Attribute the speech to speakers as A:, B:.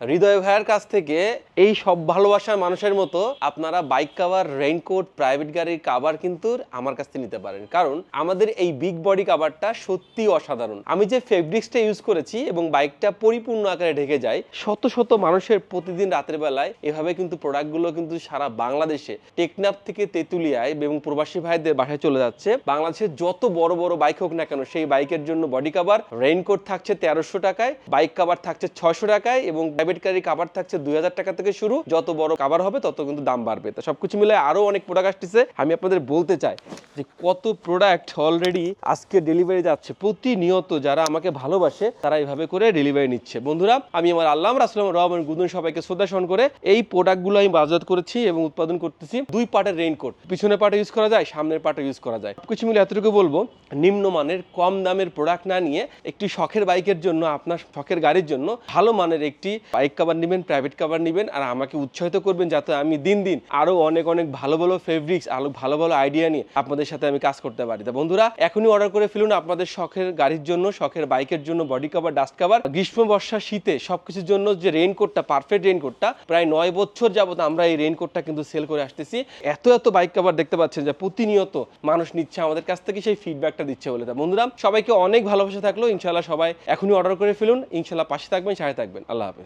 A: হৃদয় ভাইয়ের কাছ থেকে এই সব ভালোবাসার মানুষের মতো আপনারা বাইক কাভার, রেইনকোট, প্রাইভেট গাড়ির কাভার কিন্তু আমার কাছ থেকে নিতে পারেন, কারণ আমাদের এই বিগ বডি কাভারটা সত্যি অসাধারণ। আমি যে ফেব্রিক্সটা ইউজ করেছি এবং বাইকটা পরিপূর্ণ আকারে ঢেকে যায়, শত শত মানুষের প্রতিদিন রাতের বেলায় এভাবে কিন্তু প্রোডাক্টগুলো কিন্তু সারা বাংলাদেশে টেকনাফ থেকে তেঁতুলিয়ায় এবং প্রবাসী ভাইদের বাসায় চলে যাচ্ছে। বাংলাদেশের যত বড় বড় বাইক হোক না কেন, সেই বাইকের জন্য বডি কাভার, রেইনকোট থাকছে 1300 টাকায়, বাইক কাভার থাকছে 600 টাকায় এবং প্রাইভেট গাড়ি কাভার থাকছে 2000 টাকা থেকে শুরু। যত বড় কাভার হবে তত কিন্তু দাম বাড়বে। তো সবকিছু মিলে আরো অনেক প্রোডাক্ট আসতেছে। আমি আপনাদের বলতে চাই যে কত প্রোডাক্ট অলরেডি আজকে ডেলিভারি যাচ্ছে। প্রতিনিয়ত যারা আমাকে ভালোবাসে তারা এইভাবে করে ডেলিভারি নিচ্ছে। বন্ধুরা, আমি আমার আল্লাহ রাসূলুল্লাহ রহমান গুদুন সবাইকে শ্রদ্ধা স্মরণ করে এই প্রোডাক্টগুলো আমি বাজার করেছি এবং উৎপাদন করতেছি। দুই পার্টের রেইনকোট, পিছনের পার্টে ইউজ করা যায়, সামনের পার্টে ইউজ করা যায়। সবকিছু মিলে এতটুকু বলবো, নিম্নমানের কম দামের প্রোডাক্ট না নিয়ে একটি শখের বাইকের জন্য, আপনার শখের গাড়ির জন্য ভালো মানের একটি বাইক কাভার নেবেন, প্রাইভেট কাভার নেবেন, আর আমাকে উৎসাহিত করবেন যাতে আমি দিন দিন আরো অনেক অনেক ভালো ভালো ফেব্রিক্স, আরো ভালো ভালো আইডিয়া নিয়ে আপনাদের সাথে আমি কাজ করতে পারি। তা বন্ধুরা, এখনই অর্ডার করে ফেলুন আপনাদের শখের গাড়ির জন্য, শখের বাইকের জন্য বডি কাভার, ডাস্ট কাভার। গ্রীষ্ম, বর্ষা, শীতে সবকিছুর জন্য যে রেইনকোটটা, পারফেক্ট রেইনকোটটা, প্রায় 9 বছর যাবত আমরা এই রেইনকোটটা কিন্তু সেল করে আসতেছি। এত এত বাইক কাভার দেখতে পাচ্ছেন যে প্রতিনিয়ত মানুষ নিচ্ছে আমাদের কাছ থেকে, সেই ফিডব্যাকটা দিচ্ছে বলে। তা বন্ধুরা, সবাইকে অনেক ভালোবাসা থাকলো। ইনশাআল্লাহ সবাই এখনই অর্ডার করে ফেলুন। ইনশাআল্লাহ পাশে থাকবেন, সাথে থাকবেন। আল্লাহ হাফেজ।